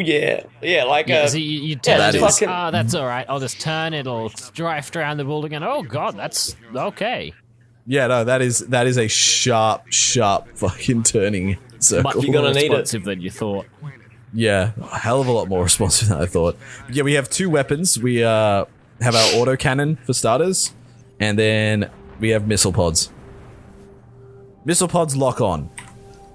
reticle, yeah, like So you turn that and is- that's all right. I'll just turn. It'll drift around the building, and oh god, that's okay. Yeah, no, that is a sharp fucking turning circle. Much You're more gonna need it. responsive than you thought. Yeah, a hell of a lot more responsive than I thought. Yeah, we have 2 weapons. We have our autocannon for starters, and then we have missile pods. Missile pods lock on.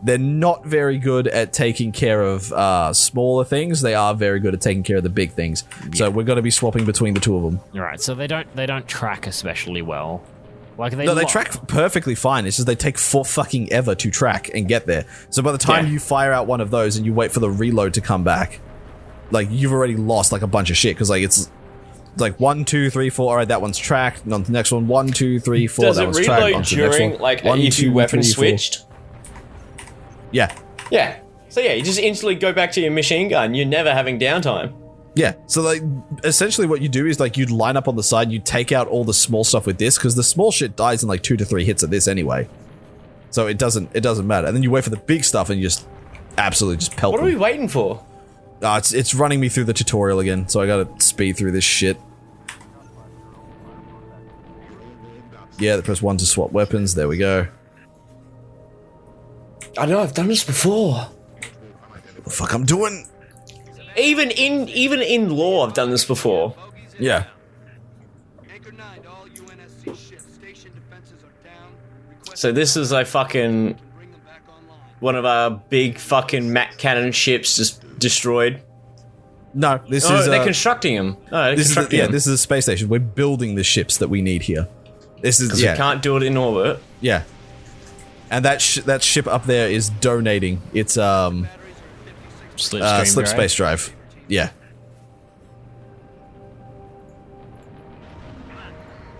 They're not very good at taking care of smaller things. They are very good at taking care of the big things. Yeah. So we're going to be swapping between the 2 of them. All right, so they don't track especially well. Like they track perfectly fine. It's just they take fucking ever to track and get there. So by the time you fire out one of those and you wait for the reload to come back, like you've already lost like a bunch of shit because like it's like 1, 2, 3, 4. All right, that one's tracked. And on the next one, 1, 2, 3, 4. Does that it one's tracked. reload during like if you weapon switched? Yeah. Yeah. So yeah, you just instantly go back to your machine gun. You're never having downtime. Yeah, so like essentially what you do is like you'd line up on the side, you take out all the small stuff with this because the small shit dies in like 2 to 3 hits at this anyway. So it doesn't matter. And then you wait for the big stuff and you just absolutely just pelt What are them. we waiting for? It's running me through the tutorial again, so I gotta speed through this shit. Yeah, press 1 to swap weapons. There we go. I know I've done this before. What the fuck I'm doing? Even in law, I've done this before. Yeah. So this is a fucking one of our big fucking Mac cannon ships just destroyed. No, this is they're constructing them. Oh, this is a space station. We're building the ships that we need here. This is we can't do it in orbit. Yeah. And that ship up there is donating its slip space drive. Yeah.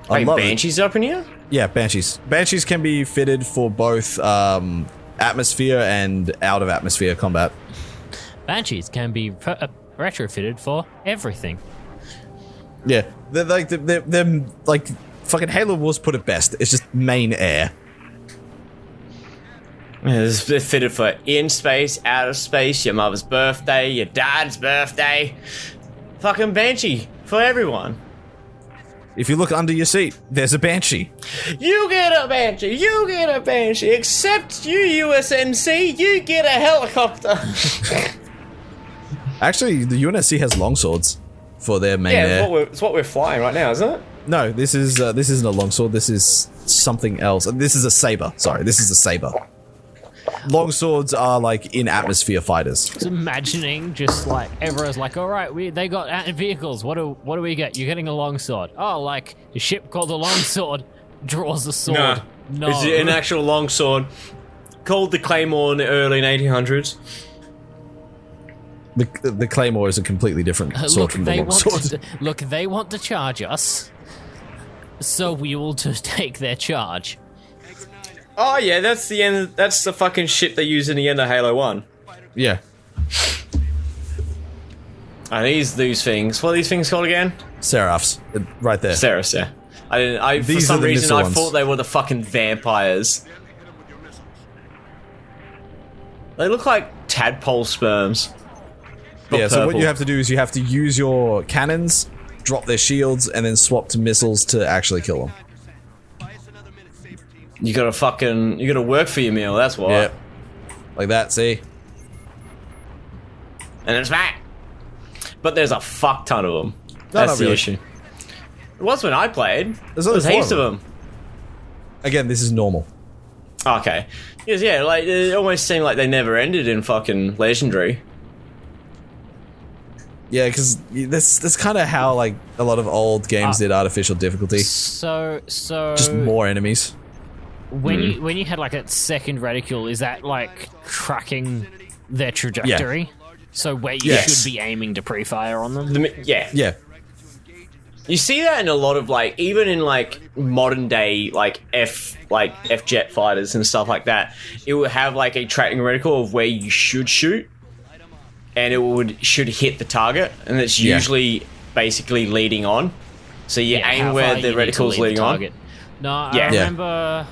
Hey, Banshees up in here? Yeah, Banshees. Banshees can be fitted for both atmosphere and out of atmosphere combat. Banshees can be retrofitted for everything. Yeah, they're like fucking Halo Wars put it best. It's just main air. Yeah, they're fitted for in space, out of space, your mother's birthday, your dad's birthday. Fucking Banshee for everyone. If you look under your seat, there's a Banshee. You get a Banshee, you get a Banshee, except you, USNC, you get a helicopter. Actually, the UNSC has longswords for their main air. Yeah, it's what we're flying right now, isn't it? No, this isn't a longsword. This is something else. This is a saber. Sorry, this is a saber. Longswords are like in atmosphere fighters. Just imagining just like everyone's like, all right, they got vehicles. What do we get? You're getting a longsword. Oh, like a ship called the Longsword draws a sword. No, it's an actual longsword called the Claymore in the early 1800s. The Claymore is a completely different sword from the longsword. Look, they want to charge us, so we will just take their charge. Oh yeah, that's the end. That's the fucking ship they use in the end of Halo 1. Yeah. And these things. What are these things called again? Seraphs, right there. Seraphs, yeah. For some reason, I thought they were the fucking vampires. They look like tadpole sperms. Yeah, so what you have to do is you have to use your cannons, drop their shields, and then swap to missiles to actually kill them. You gotta work for your meal, that's why. Yeah. Like that, see? And it's back. But there's a fuck ton of them. That's the issue. It was when I played. There's heaps of them. Again, this is normal. Okay. Because, yeah, like, it almost seemed like they never ended in fucking Legendary. Yeah, because that's kind of how, like, a lot of old games did artificial difficulty. So... Just more enemies. When you had, like, a second reticule, is that, like, tracking their trajectory? Yeah. So where you should be aiming to pre-fire on them? Yeah. You see that in a lot of, like, even in, like, modern day, like, F-jet fighters and stuff like that, it will have, like, a tracking reticle of where you should shoot, and it should hit the target, and it's usually basically leading on. So you aim where the reticle's leading on. No, I remember...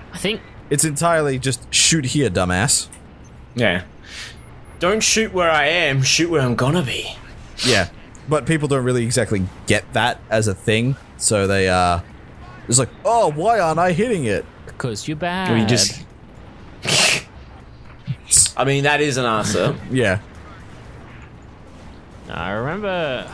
I think... It's entirely just shoot here, dumbass. Yeah. don't shoot where I am, shoot where I'm gonna be. Yeah, but people don't really exactly get that as a thing, so they it's like, oh, why aren't I hitting it? Because you're bad. Or you just. I mean, that is an answer. Yeah. I remember.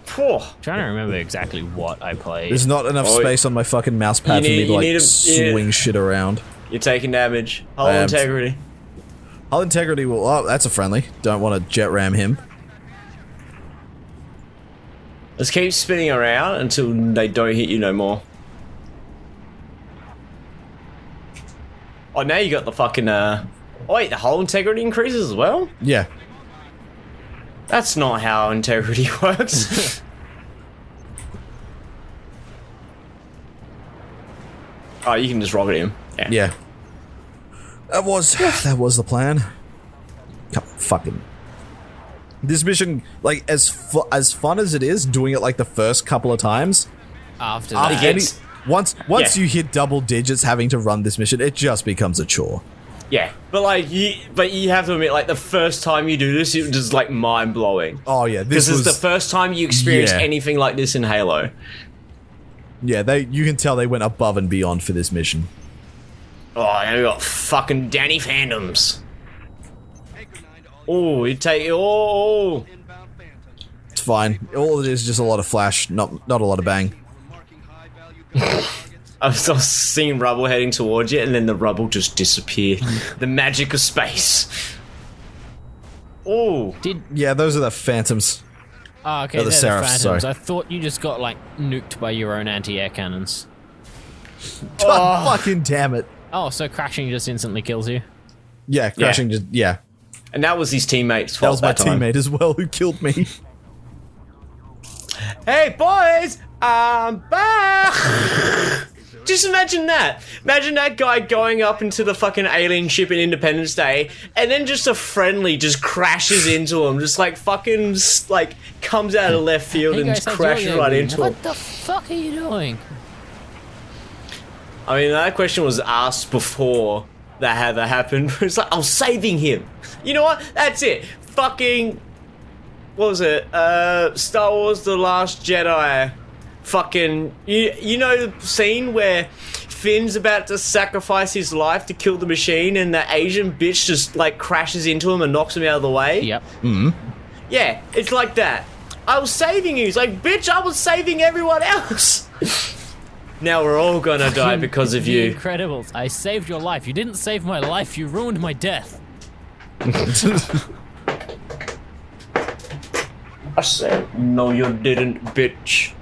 Phew. Trying to remember exactly what I played. There's not enough space on my fucking mouse pad for me to like swing shit around. You're taking damage. Hull I am. integrity. Hull integrity will. Oh, that's a friendly. Don't want to jet ram him. Let's keep spinning around until they don't hit you no more. Oh, now you got the fucking, Oh, wait, the hull integrity increases as well? Yeah. That's not how integrity works. Oh, you can just rocket him. Yeah. That was the plan. Fucking. This mission, like, as fun as it is, doing it like the first couple of times. After that. Once you hit double digits having to run this mission, it just becomes a chore. Yeah, but like you have to admit, like the first time you do this, it was just like mind blowing. Oh yeah, this was the first time you experienced anything like this in Halo. Yeah, you can tell they went above and beyond for this mission. Oh, now we got fucking Danny Fandoms. Oh, you take It's fine. All it is just a lot of flash, not a lot of bang. I was seeing rubble heading towards you, and then the rubble just disappeared. The magic of space. Oh, yeah, those are the phantoms. Oh, okay, they're the Seraphs, phantoms. sorry. I thought you just got like nuked by your own anti-air cannons. Oh, fucking damn it! Oh, so crashing just instantly kills you? Yeah, crashing just And that was his teammate's That fault. was my time. teammate as well who killed me. Hey boys, I'm back. Just imagine that. Imagine that guy going up into the fucking alien ship in Independence Day, and then just a friendly just crashes into him, just like fucking like comes out of left field Hey and guys, just crashes right into him. What the fuck are you doing? I mean, that question was asked before that had that happened. It's like, I'm saving him. You know what? That's it. Fucking, what was it? Star Wars: The Last Jedi. Fucking, you know the scene where Finn's about to sacrifice his life to kill the machine, and the Asian bitch just like crashes into him and knocks him out of the way? Yep. Yeah, it's like that. I was saving you. It's like, bitch, I was saving everyone else. Now we're all gonna die because of you. Incredibles. I saved your life. You didn't save my life. You ruined my death. I said, no, you didn't, bitch.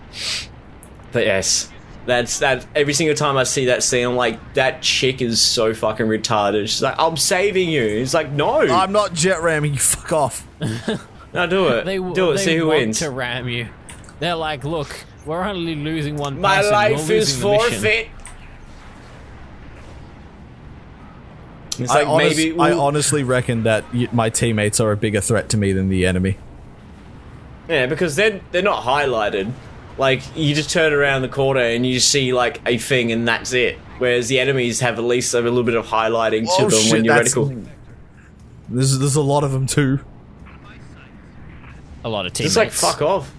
But yes, that's that. Every single time I see that scene, I'm like, that chick is so fucking retarded. She's like, I'm saving you. It's like, no. I'm not jet ramming you. Fuck off. No, do it. Do it. See who wins. To ram you. They're like, look, we're only losing one My person. life You're is losing the mission." forfeit. It's like I honestly reckon that my teammates are a bigger threat to me than the enemy. Yeah, because they're not highlighted. Like, you just turn around the corner and you see, like, a thing and that's it. Whereas the enemies have at least a little bit of highlighting to them when you're reticle. There's a lot of them too. A lot of teammates. It's like, fuck off.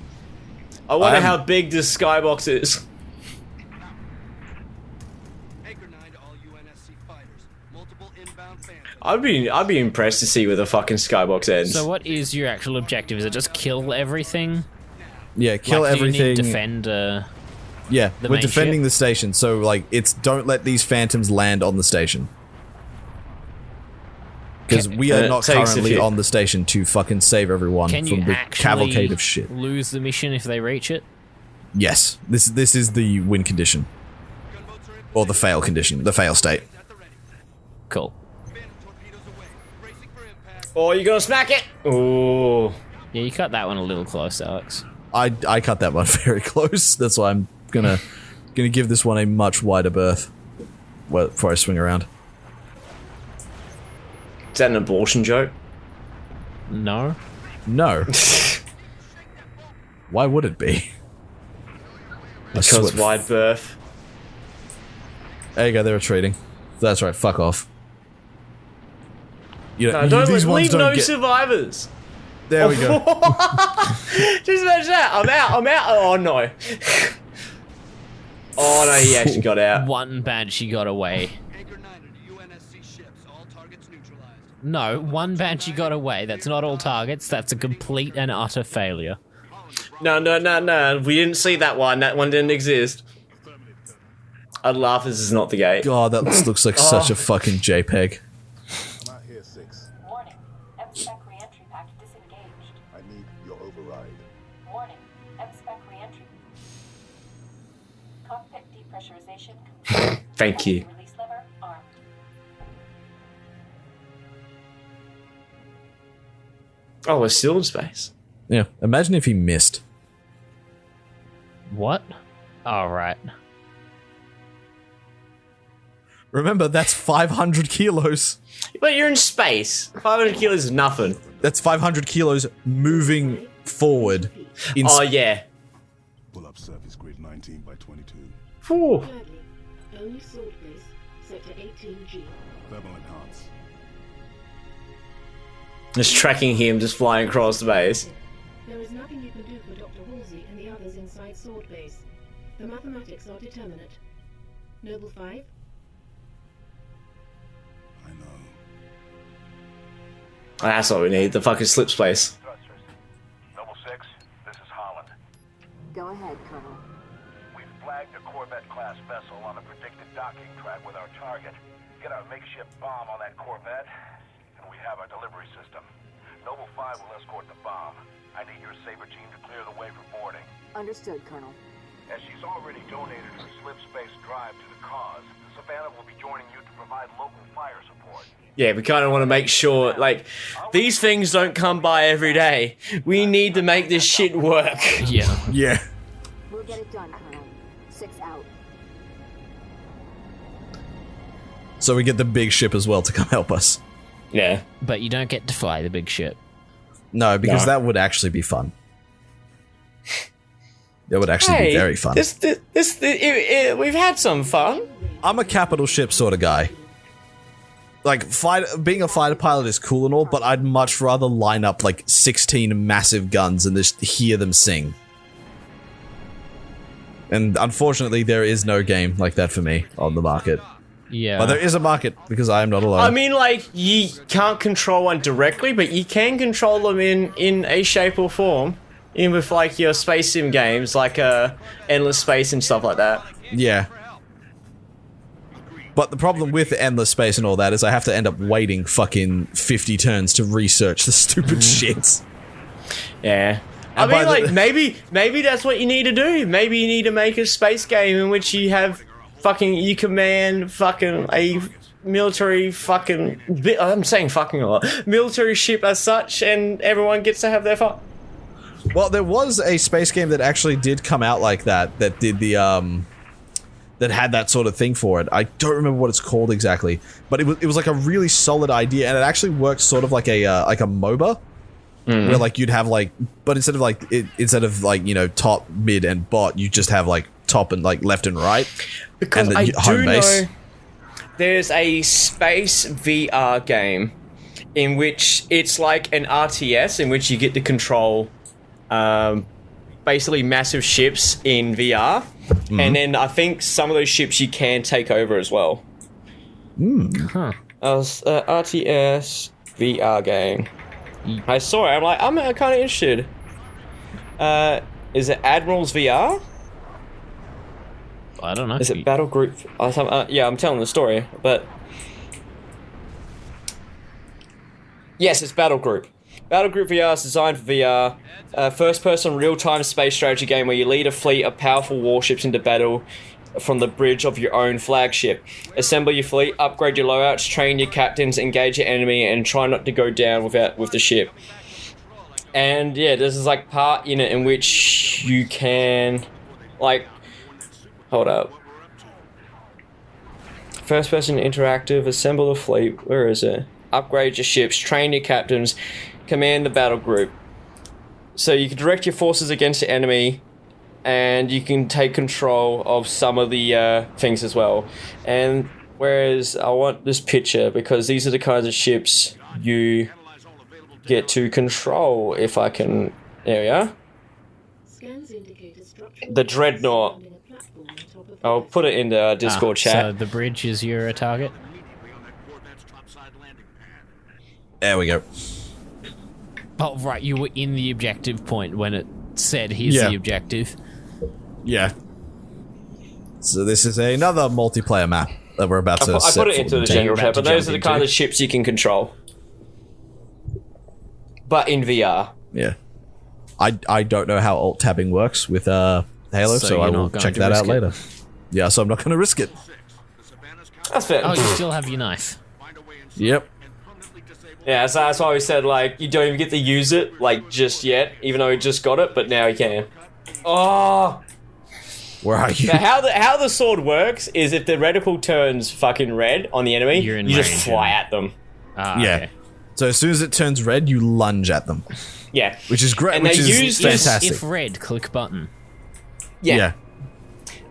I wonder how big this skybox is. I'd be impressed to see where the fucking skybox ends. So what is your actual objective? Is it just kill everything? Yeah, kill like, do everything. You need defend. Yeah, we're main defending ship? the station, so like it's don't let these phantoms land on the station. Because we are not currently on the station to fucking save everyone Can from you the actually cavalcade of shit. lose the mission if they reach it? Yes, this is the win condition. Or the fail condition, the fail state. Cool. Oh, you gonna smack it? Oh. Yeah, you cut that one a little close, Alex. I cut that one very close. That's why I'm gonna give this one a much wider berth before I swing around. Is that an abortion joke? No. No. Why would it be? Because wide berth. There you go, they're retreating. That's right, fuck off. You know, No, don't these ones leave don't no get. survivors. There we go. Just imagine that. I'm out. Oh no. Oh no, he actually got out. One Banshee got away. No, one Banshee got away. That's not all targets. That's a complete and utter failure. No. We didn't see that one. That one didn't exist. I'd laugh if this is not the gate. God, that looks like such a fucking JPEG. I'm out here, 6. Warning. M-Spec re-entry pack disengaged. I need your override. Warning. M-Spec re-entry. Cockpit depressurization complete. Thank you. Release lever armed. Oh, we're still in space. Yeah, imagine if he missed. What? All right. Remember, that's 500 kilos. But you're in space. 500 kilos is nothing. That's 500 kilos moving forward. In Oh yeah. Pull up surface grid 19 by 22. Whew. Thirdly, only sword base, sector 18G. Thermal enhance. Just tracking him, just flying across the base. There is nothing you can do for Dr. Halsey and the others inside sword base. The mathematics are determinate. Noble 5, I know. That's what we need. The fucking slip space. Thrusters. Noble 6, this is Holland. Go ahead, Colonel. We've flagged a Corvette-class vessel on a predicted docking track with our target. Get our makeshift bomb on that Corvette, and we have our delivery system. Noble 5 will escort the bomb. I need your Saber team to clear the way for boarding. Understood, Colonel. As she's already donated her slip space drive to the cause, Savannah will be joining you to provide local fire support. Yeah, we kind of want to make sure, like, these things don't come by every day. We need to make this shit work. Yeah. Yeah. We'll get it done, Colonel. 6 out. So we get the big ship as well to come help us. Yeah. But you don't get to fly the big ship. No, because No. that would actually be fun. That would actually be very fun. We've had some fun. I'm a capital ship sort of guy. Like, being a fighter pilot is cool and all, but I'd much rather line up like 16 massive guns and just hear them sing. And unfortunately, there is no game like that for me on the market. Yeah. But there is a market because I am not alone. I mean, like, you can't control one directly, but you can control them in a shape or form. In with, like, your space sim games, like Endless Space and stuff like that. Yeah. But the problem with Endless Space and all that is I have to end up waiting fucking 50 turns to research the stupid shit. Yeah. I And by mean, the- like, maybe that's what you need to do. Maybe you need to make a space game in which you have you command fucking a military fucking... I'm saying fucking a lot. Military ship as such, and everyone gets to have their fun. Well, there was a space game that actually did come out like that did the, that had that sort of thing for it. I don't remember what it's called exactly, but it was like a really solid idea, and it actually worked sort of like a MOBA, where like you'd have like, but instead of like, you know, top, mid, and bot, you just have like top and like left and right. Because and I home do base. know there's a space VR game in which it's like an RTS in which you get to control basically massive ships in VR. And then I think some of those ships you can take over as well. Huh. RTS VR game. I saw it. I'm like, I'm kind of interested. Is it Admirals VR? I don't know. Is it Battle Group? Yeah, I'm telling the story, but yes, it's Battle Group. Battle Group VR is designed for VR. First-person real-time space strategy game where you lead a fleet of powerful warships into battle from the bridge of your own flagship. Assemble your fleet, upgrade your loadouts, train your captains, engage your enemy, and try not to go down with the ship. And yeah, this is like part in it in which you can, like, hold up. First person interactive, assemble a fleet, where is it? Upgrade your ships, train your captains, command the battle group. So you can direct your forces against the enemy, and you can take control of some of the things as well. And Whereas I want this picture because these are the kinds of ships you get to control. If I can, there we are. Scans indicate a structural The Dreadnought. surrounding a platform on top of I'll put it in the Discord So chat. the bridge is your target? There we go. Oh, right, you were in the objective point when it said here's Yeah. the objective. Yeah. So this is another multiplayer map that we're about to I set put it into the into. general about chat, to but those jump are the kind into. of ships you can control. But in VR. Yeah. I don't know how alt tabbing works with Halo, So so you're I not will going check to that risk out it? later. Yeah, so I'm not going to risk it. That's fair. Oh, you still have your knife. Yep. Yeah, so that's why we said, like, you don't even get to use it, like, just yet, even though you just got it, but now you can. Oh! Where are you? Now, how the sword works is if the reticle turns fucking red on the enemy, You're in you just range, fly yeah. at them. Ah, Yeah. okay. So as soon as it turns red, you lunge at them, Yeah. which is great. And Which they is use this- fantastic. If red, click button. Yeah.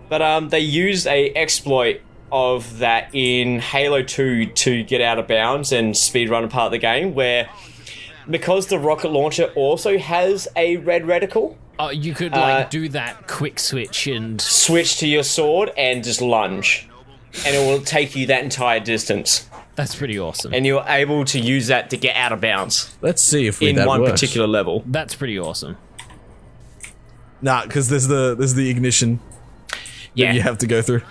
But they used a exploit of that in Halo 2 to get out of bounds and speedrun a part of the game, where because the rocket launcher also has a red reticle, Oh, you could like do that quick switch and switch to your sword and just lunge, and it will take you that entire distance, that's pretty awesome. and you're able to use that to get out of bounds Let's see if in that one works. particular level. That's pretty awesome. Nah, because there's the ignition Yeah. that you have to go through.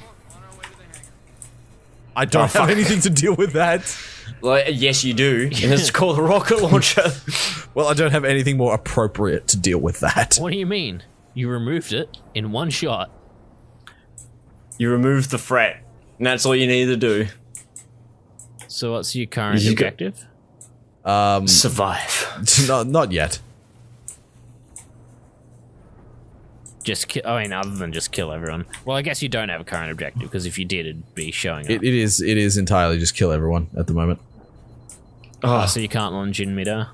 I don't have anything to deal with that. Well, yes, you do, and it's called a rocket launcher. Well, I don't have anything more appropriate to deal with that. What do you mean? You removed it in one shot. You remove the threat, and that's all you need to do. So what's your current You go- objective? Survive. Not yet. Just kill. I mean, other than just kill everyone. Well, I guess you don't have a current objective because if you did, it'd be showing up. It is entirely just kill everyone at the moment. Oh, so you can't lunge in midair.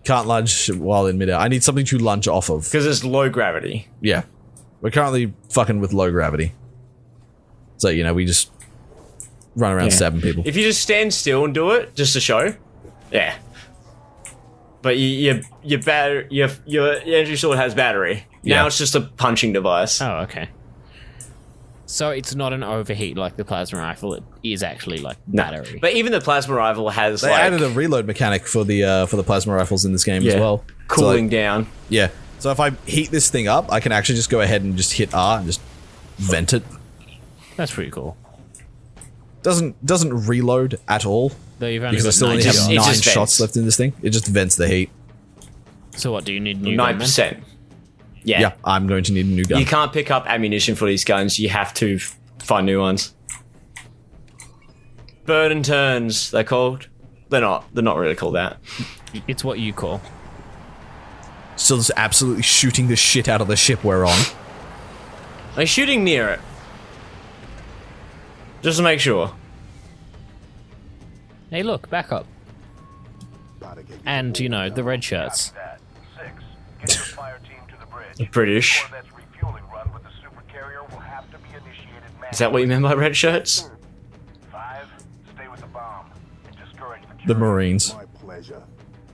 Can't lunge while in midair. I need something to lunge off of. Because it's low gravity. Yeah. We're currently fucking with low gravity. So, you know, we just run around stabbing people. If you just stand still and do it, just to show, yeah. But your energy sword has battery. Now Yeah. it's just a punching device. Oh, okay. So it's not an overheat like the plasma rifle. It is actually like battery. But even the plasma rifle has They like added a reload mechanic for the plasma rifles in this game as well. cooling So, like, down. yeah. So if I heat this thing up, I can actually just go ahead and just hit R and just vent it. That's pretty cool. Doesn't reload at all Though you've only because I got still only 90 have It shots. 9 just shots vents. left in this thing. It just vents the heat. So what do you need? New gun, then? 9%. Yeah. Yeah, I'm going to need a new gun. You can't pick up ammunition for these guns. You have to find new ones. Burn and turns, they're called. They're not. They're not really called that. It's what you call. Still just absolutely shooting the shit out of the ship we're on. They're shooting near it. Just to make sure. Hey, look, back up. Gotta get And, you know, the red shirts. That. 6. Get your fire team to the bridge. British. Corvette's refueling run with the supercarrier will have to be initiated manually. Is that what you meant by red shirts? 5. Stay with the bomb. Discourage the The Marines. my pleasure.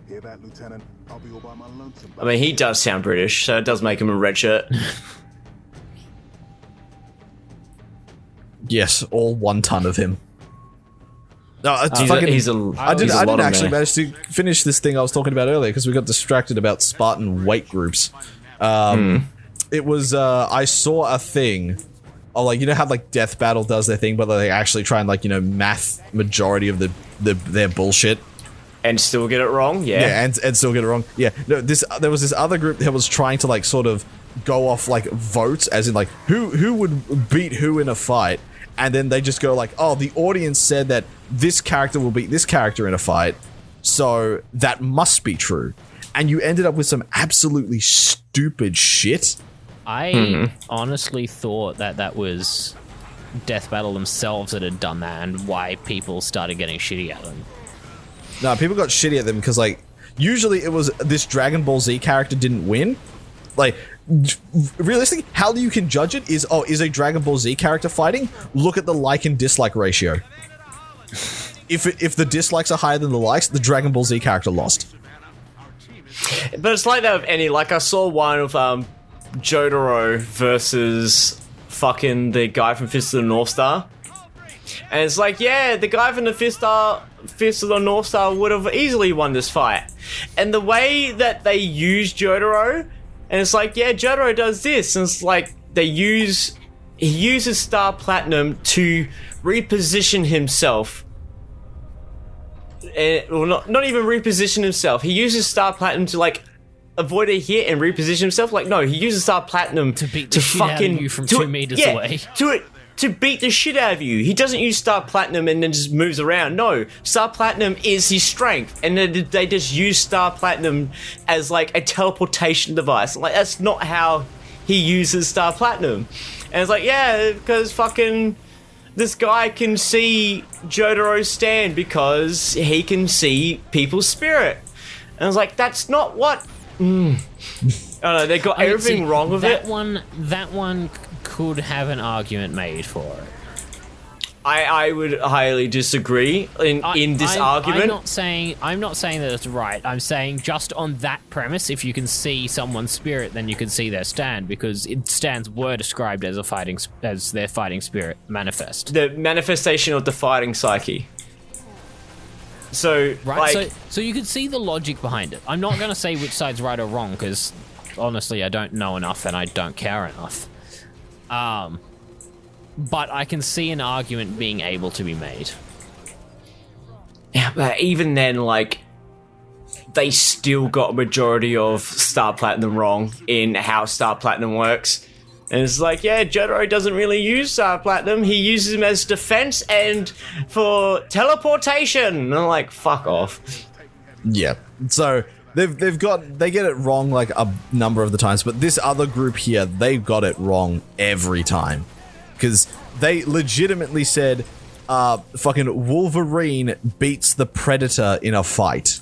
Hear that, Lieutenant? I'll be all by my lonesome. I mean, he does sound British, so it does make him a red shirt. Yes, all 1 ton of him. No, it's He's fucking. I didn't. lot I didn't of actually there. manage to finish this thing I was talking about earlier because we got distracted about Spartan weight groups. It was. I saw a thing. Oh, like you know how like Death Battle does their thing, but they actually try and like math majority of their bullshit. And still get it wrong? Yeah. Yeah, and still get it wrong. Yeah, no. There was this other group that was trying to like sort of go off like votes, as in like who would beat who in a fight, and then they just go like, oh, the audience said that this character will beat this character in a fight, so that must be true, and you ended up with some absolutely stupid shit. I honestly thought that was Death Battle themselves that had done that and why people started getting shitty at them. No, people got shitty at them because, like, usually it was this Dragon Ball Z character didn't win. Like, realistically, how you can judge it is, oh, is a Dragon Ball Z character fighting? Look at the like and dislike ratio. if the dislikes are higher than the likes, the Dragon Ball Z character lost. But it's like that with any. Like I saw one of Jotaro versus fucking the guy from Fist of the North Star, and it's like, yeah, the guy from the Fist of the North Star would have easily won this fight, and the way that they use Jotaro, and it's like, yeah, Jotaro does this, and it's like he uses Star Platinum to reposition himself. Well, not even reposition himself. He uses Star Platinum to like avoid a hit and reposition himself. Like, no, he uses Star Platinum To beat the shit out of you from 2 meters away. To beat the shit out of you. He doesn't use Star Platinum and then just moves around. No, Star Platinum is his strength, and then they just use Star Platinum as like a teleportation device. Like, that's not how he uses Star Platinum. And it's like, yeah, because fucking this guy can see Jotaro's stand because he can see people's spirit. And I was like, that's not what... I don't know, they got everything wrong with it. That one could have an argument made for it. I would highly disagree in this argument. I'm not saying that it's right. I'm saying just on that premise, if you can see someone's spirit, then you can see their stand, because stands were described as their fighting spirit manifest. The manifestation of the fighting psyche. So, right, like, so you could see the logic behind it. I'm not going to say which side's right or wrong, because honestly, I don't know enough and I don't care enough. But I can see an argument being able to be made. Yeah, but even then, like, they still got a majority of Star Platinum wrong in how Star Platinum works. And it's like, yeah, Jotaro doesn't really use Star Platinum. He uses him as defense and for teleportation. And I'm like, fuck off. Yeah. So they get it wrong like a number of the times, but this other group here, they got it wrong every time. Because they legitimately said, fucking Wolverine beats the Predator in a fight.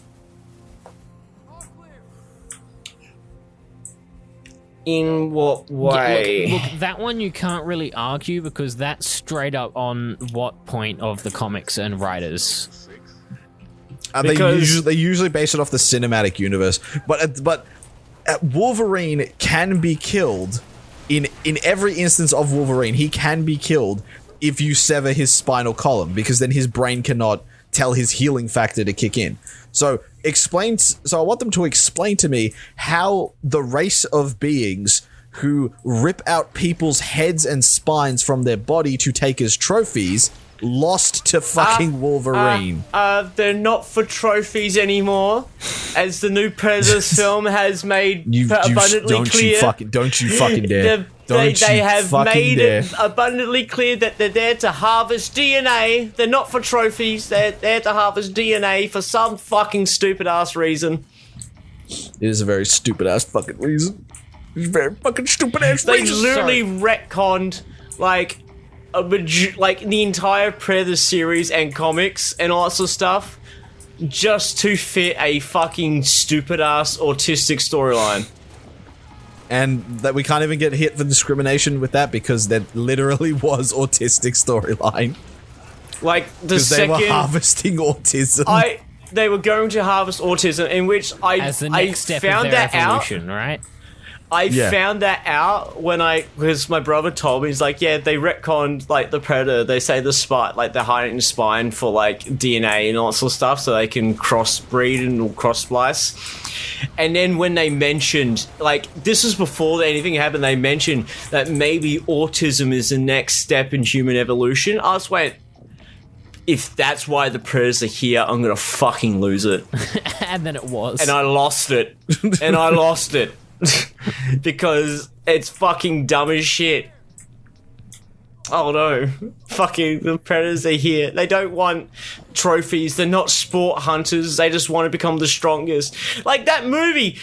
In what way? Yeah, look, that one you can't really argue, because that's straight up on what point of the comics and writers. They usually base it off the cinematic universe, but Wolverine can be killed in every instance of Wolverine. He can be killed if you sever his spinal column, because then his brain cannot tell his healing factor to kick in. So I want them to explain to me how the race of beings who rip out people's heads and spines from their body to take as trophies lost to fucking Wolverine. They're not for trophies anymore, as the new Predators film has made abundantly clear. Don't you fucking dare. They have made it abundantly clear that they're there to harvest DNA. They're not for trophies. They're there to harvest DNA for some fucking stupid ass reason. It is a very stupid ass fucking reason. It's a very fucking stupid ass reason. They literally retconned like the entire Predator series and comics and all that sort of stuff just to fit a fucking stupid ass autistic storyline. And that we can't even get hit for discrimination with that, because that literally was autistic storyline. Like the second they were harvesting autism. They were going to harvest autism, in which as the next step found of their that evolution, out. right? I found that out because my brother told me. He's like, yeah, they retconned like the Predator. They say the spine, like they're hiding the spine for like DNA and all that sort of stuff, so they can crossbreed and cross splice. And then when they mentioned, like, this was before anything happened, they mentioned that maybe autism is the next step in human evolution. I just went, if that's why the Predators are here, I'm gonna fucking lose it. And then it was. And I lost it. Because it's fucking dumb as shit. Oh no. Fucking the Predators are here. They don't want trophies. They're not sport hunters. They just want to become the strongest. Like, that movie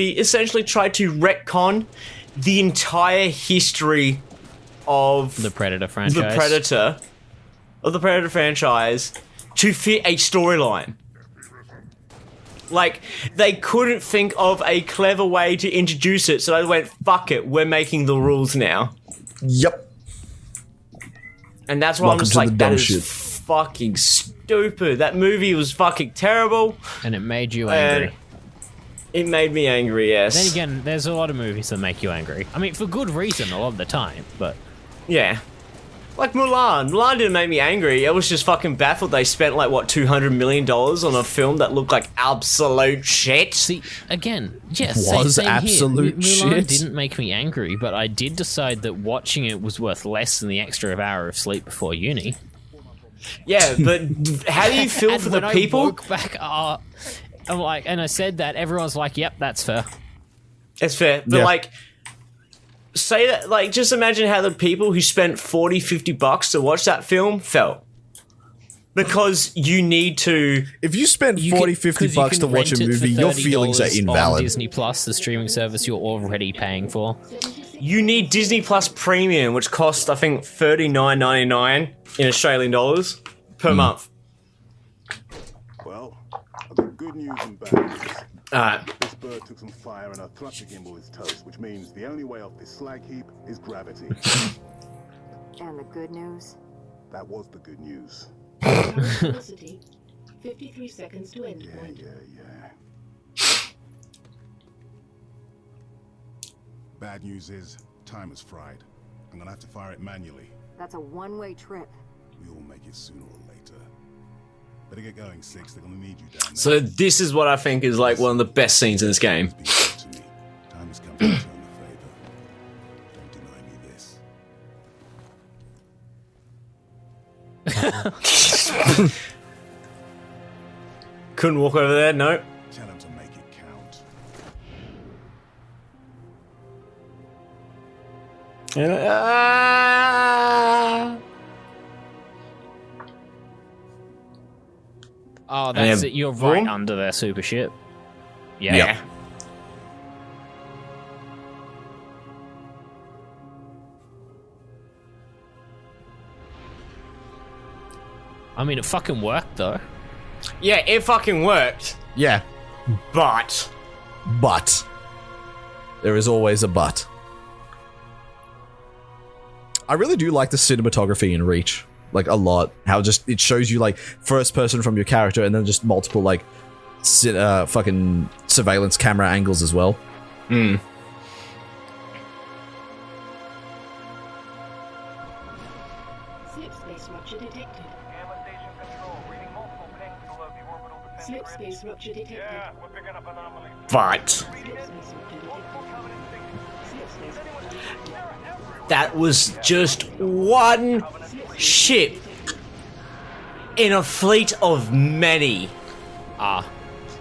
essentially tried to retcon the entire history of the Predator franchise. The Predator franchise to fit a storyline. Like, they couldn't think of a clever way to introduce it, so they went, fuck it, we're making the rules now. Yep. And that's why I'm just like, that is fucking stupid. That movie was fucking terrible. And it made you angry. It made me angry, yes. Then again, there's a lot of movies that make you angry. I mean, for good reason a lot of the time, but... Yeah. Like Mulan. Mulan didn't make me angry. I was just fucking baffled they spent, like, what, $200 million on a film that looked like absolute shit? See, again, yes, Was same absolute here. Mulan shit. didn't make me angry, but I did decide that watching it was worth less than the extra hour of sleep before uni. Yeah, but how do you feel And for when the I people? woke back up, I'm like, and I said that, everyone's like, yep, that's fair. It's fair. But, Yeah. like, say that, like, just imagine how the people who spent $40-$50 to watch that film felt. Because you need to... If you spend You 40, can- 50 'cause you bucks can to watch a rent it for movie, your feelings are $30 on invalid. Disney Plus, the streaming service you're already paying for. You need Disney Plus Premium, which costs, I think, $39.99 in Australian dollars per month. Well, I've got good news and bad news. Alright. This bird took some fire and our thruster gimbal is toast, which means the only way off this slag heap is gravity. And the good news? That was the good news. Velocity. 53 seconds to end point. Yeah. Bad news is, time is fried. I'm gonna have to fire it manually. That's a one-way trip. We all make it sooner or later. Better get going, Six. They're gonna need you down there. So this is what I think is, like, one of the best scenes in this game. Be good to me. Time has come to return the favor. Don't deny me this. Couldn't walk over there, no. Tell him to make it count. Oh, that's then it. You're right boom. under their super ship. Yeah. Yeah. I mean, it fucking worked, though. Yeah, it fucking worked. Yeah, But... but there is always a but. I really do like the cinematography in Reach, like, a lot. How just it shows you, like, first person from your character and then just multiple, like, fucking surveillance camera angles as well. Slip space rupture detected. Gamma station control, reading multiple pings below the orbital defense Slip grid. space rupture detected. Yeah, we're picking up anomalies. But... Slip space rupture detected. Slip space rupture detected. That was just one ship in a fleet of many.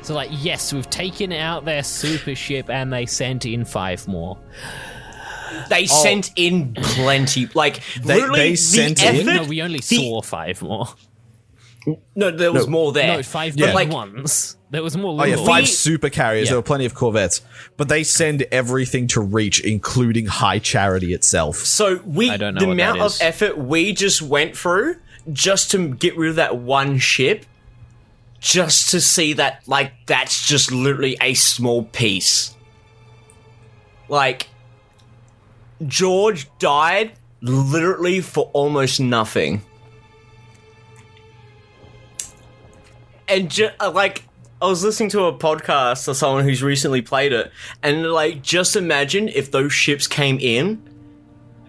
So, like, yes, we've taken out their super ship and they sent in 5 more. They sent in plenty. Like, literally, they the sent in? effort- No, we only the- saw 5 more. No, there was No. more there. No, 5 Yeah. big like- ones. There was more Oh yeah, little 5 super carriers. Yeah. There were plenty of corvettes, but they send everything to Reach, including High Charity itself. So I don't know the what that amount of is. effort we just went through just to get rid of that one ship, just to see that, like, that's just literally a small piece. Like, George died literally for almost nothing. And like, I was listening to a podcast of someone who's recently played it, and like, just imagine if those ships came in,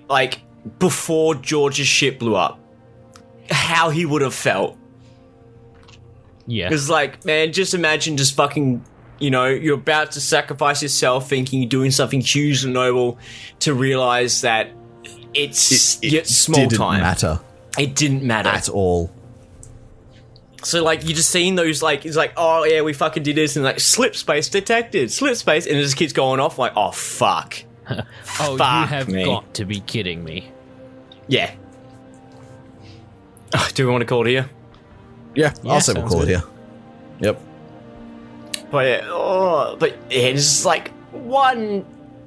like, before George's ship blew up, how he would have felt. Yeah. Because, like, man, just imagine just fucking, you know, you're about to sacrifice yourself thinking you're doing something huge and noble to realize that it's small didn't time. matter It didn't matter. at all. So, like, you're just seeing those, like, it's like, oh, yeah, we fucking did this, and, like, slip space detected, slip space, and it just keeps going off, like, oh, fuck. Oh, you Fuck have me. got to be kidding me. Yeah. Do we want to call it here? Yeah, I'll say we'll sounds call it good. here. Yep. But, yeah, it's just, like,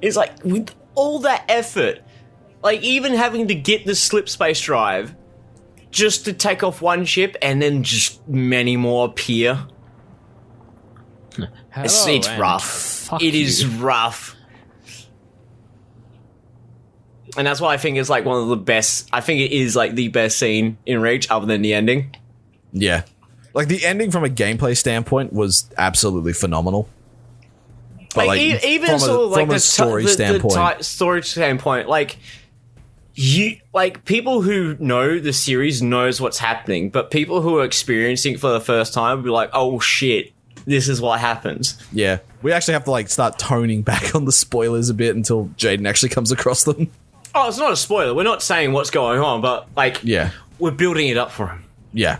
it's like, with all that effort, like, even having to get the slip space drive just to take off one ship and then just many more appear. It's Hello, and rough. fuck It is you. rough. And that's why I think it's like one of the best. I think it is like the best scene in Reach, other than the ending. Yeah. Like, the ending from a gameplay standpoint was absolutely phenomenal. But like even sort of like from a story standpoint. Story standpoint, like people who know the series knows what's happening, but people who are experiencing it for the first time will be like, oh shit, this is what happens. Yeah. We actually have to like start toning back on the spoilers a bit until Jaiden actually comes across them. Oh, it's not a spoiler. We're not saying what's going on, but like, yeah, we're building it up for him. Yeah.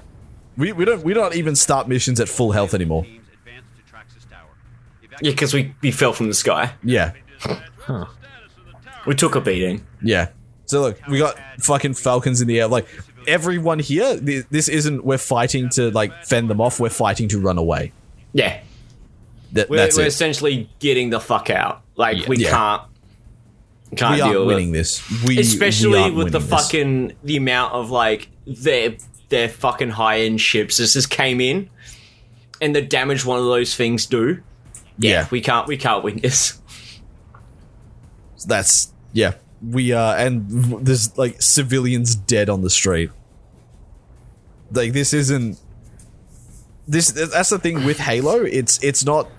We don't even start missions at full health anymore. Yeah, because we fell from the sky. Yeah. We took a beating. Yeah. So look, we got fucking falcons in the air. Like, everyone here, this isn't we're fighting to like fend them off. We're fighting to run away. Yeah. We're essentially getting the fuck out. Like, we can't we aren't deal winning with this. Especially with the fucking the amount of like their fucking high end ships just came in, and the damage one of those things do. Yeah, we can't win this. That's we and there's like civilians dead on the street. Like, this isn't that's the thing with Halo. It's not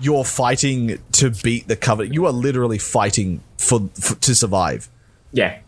you're fighting to beat the Covenant. You are literally fighting for to survive. Yeah.